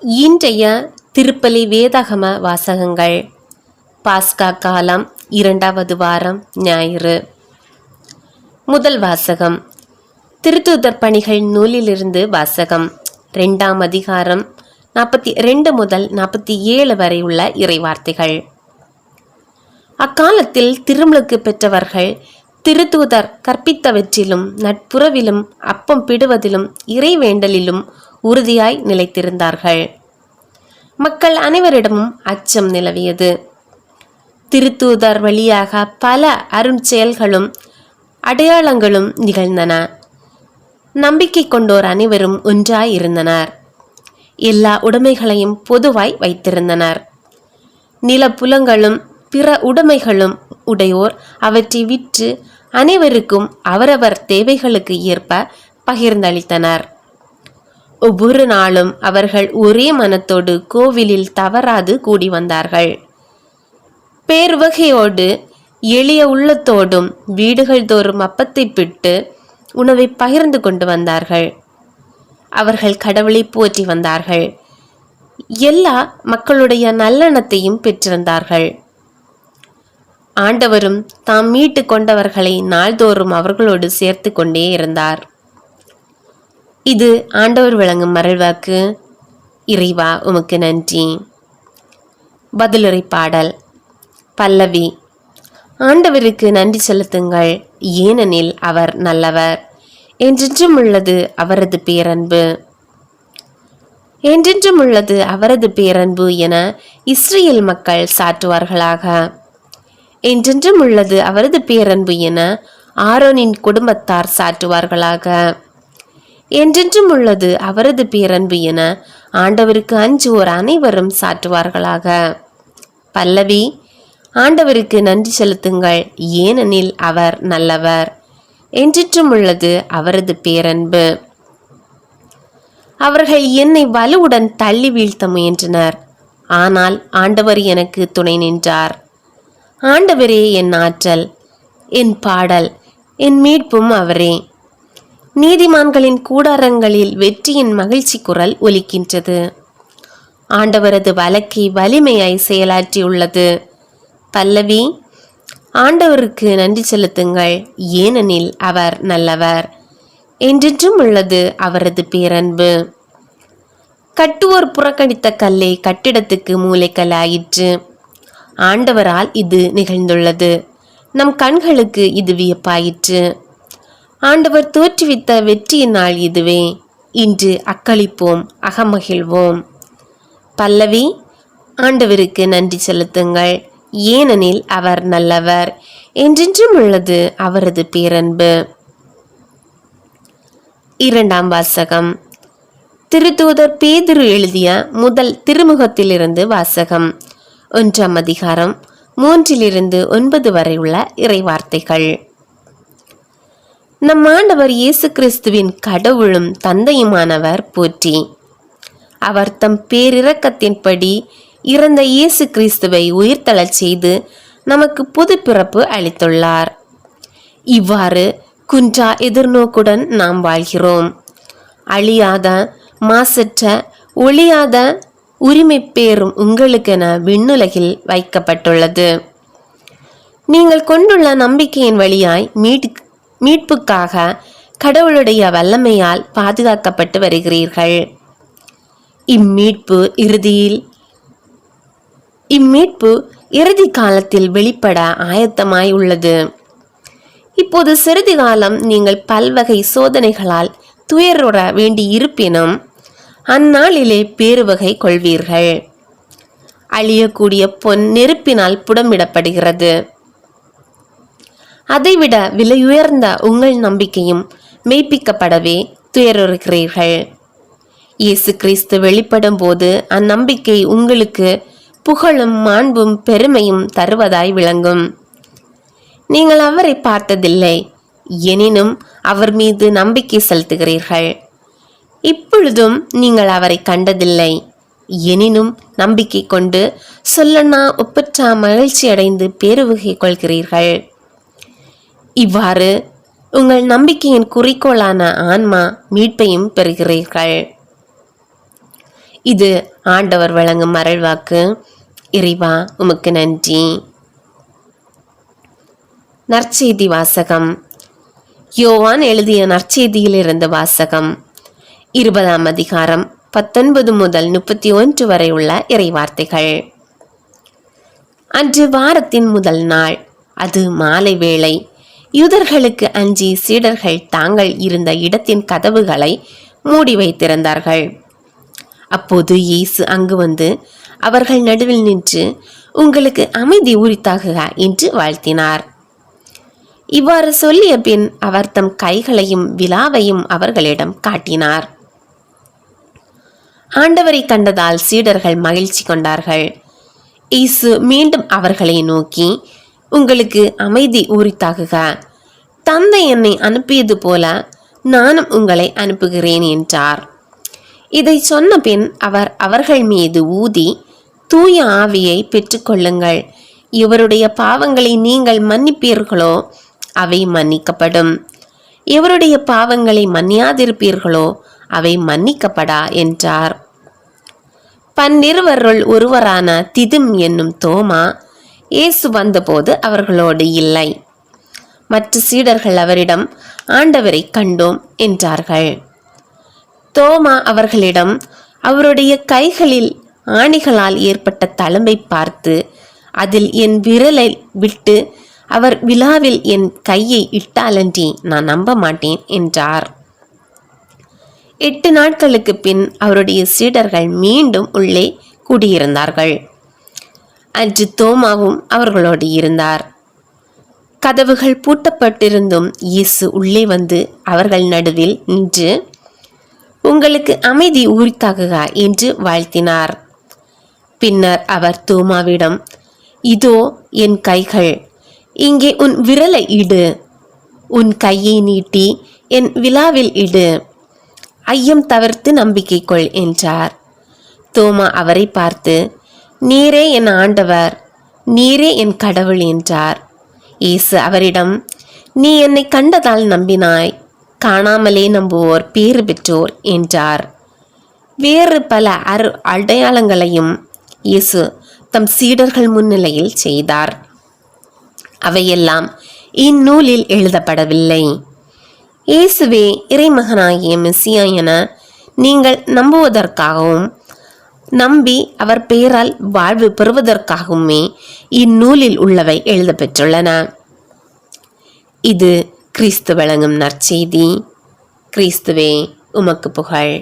இன்றைய திருப்பலி வேதாகம வாசகங்கள். பாஸ்கா காலம் 2வது வாரம் ஞாயிறு. முதல் வாசகம் திருத்தூதர் பணிகள் நூலிலிருந்து வாசகம். 2ஆம் அதிகாரம் 42 முதல் 47 வரை உள்ள இறைவார்த்தைகள். அக்காலத்தில் திருமுழுக்கு பெற்றவர்கள் திருத்தூதர் கற்பித்தவற்றிலும் நட்புறவிலும் அப்பம் பிடுவதிலும் இறைவேண்டலிலும் உறுதியாய் நிலைத்திருந்தார்கள். மக்கள் அனைவரிடமும் அச்சம் நிலவியது. திருத்தூதர் வழியாக பல அருஞ்செயல்களும் அடையாளங்களும் நிகழ்ந்தன. நம்பிக்கை கொண்டோர் அனைவரும் ஒன்றாய் இருந்தனர். எல்லா உடைமைகளையும் பொதுவாய் வைத்திருந்தனர். நிலப்புலங்களும் பிற உடைமைகளும் உடையோர் அவற்றை விற்று அனைவருக்கும் அவரவர் தேவைகளுக்கு ஏற்ப பகிர்ந்தளித்தனர். ஒவ்வொரு நாளும் அவர்கள் ஒரே மனத்தோடு கோவிலில் தவறாது கூடி வந்தார்கள். பேருவகையோடு எளிய உள்ளத்தோடும் வீடுகள் தோறும் அப்பத்தை பிட்டு உணவை பகிர்ந்து கொண்டு வந்தார்கள். அவர்கள் கடவுளை போற்றி வந்தார்கள். எல்லா மக்களுடைய நல்லெண்ணத்தையும் பெற்றிருந்தார்கள். ஆண்டவரும் தாம் மீட்டு கொண்டவர்களை நாள்தோறும் அவர்களோடு சேர்த்து கொண்டே இருந்தார். இது ஆண்டவர் வழங்கும் மறைவாக்கு. இறைவா உமக்கு நன்றி. பதிலுரை பாடல். பல்லவி. ஆண்டவருக்கு நன்றி செலுத்துங்கள், ஏனெனில் அவர் நல்லவர். என்றென்றும் உள்ளது அவரது பேரன்பு. என்றென்றும் உள்ளது அவரது பேரன்பு என இஸ்ரேல் மக்கள் சாற்றுவார்களாக. என்றென்றும் உள்ளது அவரது பேரன்பு என ஆரோனின் குடும்பத்தார் சாற்றுவார்களாக. என்றென்றும் உள்ளது அவரது பேரன்பு என ஆண்டவருக்கு அஞ்சுவோர் அனைவரும் சாற்றுவார்களாக. பல்லவி. ஆண்டவருக்கு நன்றி செலுத்துங்கள், ஏனெனில் அவர் நல்லவர். என்றென்றும் உள்ளது அவரது பேரன்பு. அவர்கள் என்னை வலுவுடன் தள்ளி வீழ்த்த முயன்றனர், ஆனால் ஆண்டவர் எனக்கு துணை நின்றார். ஆண்டவரே என் ஆற்றல், என் பாடல், என் மீட்பும் அவரே. நீதிமான்களின் கூடாரங்களில் வெற்றியின் மகிழ்ச்சி குரல் ஒலிக்கின்றது. ஆண்டவரது வழக்கை வலிமையாய் செயலாற்றியுள்ளது. பல்லவி. ஆண்டவருக்கு நன்றி செலுத்துங்கள், ஏனெனில் அவர் நல்லவர். என்றென்றும் உள்ளது அவரது பேரன்பு. கட்டுவோர் புறக்கணித்த கல்லே கட்டிடத்துக்கு மூலைக்கல் ஆயிற்று. ஆண்டவரால் இது நிகழ்ந்துள்ளது. நம் கண்களுக்கு இது வியப்பாயிற்று. ஆண்டவர் தோற்றுவித்த வெற்றியின் நாள் இதுவே. இன்று அக்களிப்போம், அகமகிழ்வோம். பல்லவி. ஆண்டவருக்கு நன்றி செலுத்துங்கள், ஏனெனில் அவர் நல்லவர். என்றென்றும் உள்ளது அவரது பேரன்பு. 2ஆம் வாசகம். திருத்தூதர் பேதுரு எழுதிய முதல் திருமுகத்திலிருந்து வாசகம். 1ஆம் அதிகாரம் 3-9 வரை உள்ள இறைவார்த்தைகள். நம் ஆண்டவர் இயேசு கிறிஸ்துவின் கடவுளும் தந்தையுமானவர் போற்றி. அவர் தம் பேரிரக்கத்தின்படி இறந்த இயேசு கிறிஸ்துவை உயிர்த்தெழச் செய்து நமக்கு புது பிறப்பு அளித்துள்ளார். இவ்வாறு குன்றா எதிர்நோக்குடன் நாம் வாழ்கிறோம். அழியாத, மாசற்ற, ஒளியாத உரிமை பேரும் உங்களுக்கென விண்ணுலகில் வைக்கப்பட்டுள்ளது. நீங்கள் கொண்டுள்ள நம்பிக்கையின் வழியாய் மீட்புக்காக கடவுளுடைய வல்லமையால் பாதுகாக்கப்பட்டு வருகிறீர்கள். இம்மீட்பு இறுதி காலத்தில் வெளிப்பட ஆயத்தமாய் உள்ளது. இப்போது சிறிது காலம் நீங்கள் பல்வகை சோதனைகளால் துயருற வேண்டி இருப்பினும் அந்நாளிலே பேருவகை கொள்வீர்கள். அழியக்கூடிய பொன் நெருப்பினால் புடமிடப்படுகிறது. அதைவிட விலையுயர்ந்த உங்கள் நம்பிக்கையும் மெய்ப்பிக்கப்படவே துயருறுகிறீர்கள். இயேசு கிறிஸ்து வெளிப்படும் போது அந்நம்பிக்கை உங்களுக்கு புகழும் மாண்பும் பெருமையும் தருவதாய் விளங்கும். நீங்கள் அவரை பார்த்ததில்லை, எனினும் அவர் மீது நம்பிக்கை செலுத்துகிறீர்கள். இப்பொழுதும் நீங்கள் அவரை கண்டதில்லை, எனினும் நம்பிக்கை கொண்டு சொல்லனா ஒப்பற்ற மகிழ்ச்சி அடைந்து பேருவகை கொள்கிறீர்கள். இவ்வாறு உங்கள் நம்பிக்கையின் குறிக்கோளான ஆன்மா மீட்பையும் பெறுகிறீர்கள். இது ஆண்டவர் வழங்கும் அருள்வாக்கு. இறைவா உமக்கு நன்றி. நற்செய்தி வாசகம். யோவான் எழுதிய நற்செய்தியிலிருந்து வாசகம். 20ஆம் அதிகாரம் 19 முதல் 31 வரை உள்ள இறைவார்த்தைகள். அன்று வாரத்தின் முதல் நாள், அது மாலை வேளை. யூதர்களுக்கு அஞ்சி சீடர்கள் தாங்கள் இருந்த இடத்தின் கதவுகளை மூடி வைத்திருந்தார்கள். அப்போது இயேசு அங்கு வந்து அவர்கள் நடுவில் நின்று, உங்களுக்கு அமைதி உரித்தாகுக என்று வாழ்த்தினார். இவ்வாறு சொல்லிய பின் அவர் தம் கைகளையும் விலாவையும் அவர்களிடம் காட்டினார். ஆண்டவரை கண்டதால் சீடர்கள் மகிழ்ச்சி கொண்டார்கள். இயேசு மீண்டும் அவர்களை நோக்கி, உங்களுக்கு அமைதி உரித்தாகுக. தந்தை என்னை அனுப்பியது போல நானும் உங்களை அனுப்புகிறேன் என்றார். இதை சொன்ன பின் அவர் அவர்கள் மீது ஊதி, தூய ஆவியை பெற்றுக்கொள்ளுங்கள். இவருடைய பாவங்களை நீங்கள் மன்னிப்பீர்களோ அவை மன்னிக்கப்படும், எவருடைய பாவங்களை மன்னியாதிருப்பீர்களோ அவை மன்னிக்கப்படா என்றார். 12 ஒருவரான திதும் என்னும் தோமா இயேசு வந்தபோது அவர்களோடு இல்லை. மற்ற சீடர்கள் அவரிடம், ஆண்டவரை கண்டோம் என்றார்கள். தோமா அவர்களிடம், அவருடைய கைகளில் ஆணிகளால் ஏற்பட்ட தழும்பை பார்த்து, அதில் என் விரலை விட்டு அவர் விலாவில் என் கையை இட்டாலன்றி நான் நம்ப மாட்டேன் என்றார். 8 நாட்களுக்கு பின் அவருடைய சீடர்கள் மீண்டும் உள்ளே கூடியிருந்தார்கள். அன்று தோமாவும் அவர்களோடு இருந்தார். கதவுகள் பூட்டப்பட்டிருந்தும் இயேசு உள்ளே வந்து அவர்கள் நடுவில் நின்று, உங்களுக்கு அமைதி உரித்தாகுக என்று வாழ்த்தினார். பின்னர் அவர் தோமாவிடம், இதோ என் கைகள், இங்கே உன் விரலை இடு, உன் கையை நீட்டி என் விலாவில் இடு, ஐயம் தவிர்த்து நம்பிக்கை கொள் என்றார். தோமா அவரை பார்த்து, நீரே என் ஆண்டவர், நீரே என் கடவுள் என்றார். இயேசு அவரிடம், நீ என்னை கண்டதால் நம்பினாய், காணாமலே நம்புவோர் பேறு பெற்றோர் என்றார். வேறு பல அடையாளங்களையும் இயேசு தம் சீடர்கள் முன்னிலையில் செய்தார். அவையெல்லாம் இந்நூலில் எழுதப்படவில்லை. இயேசுவே இறைமகனாகிய மெசியா என நீங்கள் நம்புவதற்காகவும் நம்பி அவர் பெயரால் வாழ்வு பெறுவதற்காகவுமே இந்நூலில் உள்ளவை எழுதப்பெற்றுள்ளன. இது கிறிஸ்து வழங்கும் நற்செய்தி. கிறிஸ்துவே உமக்கு புகழ்.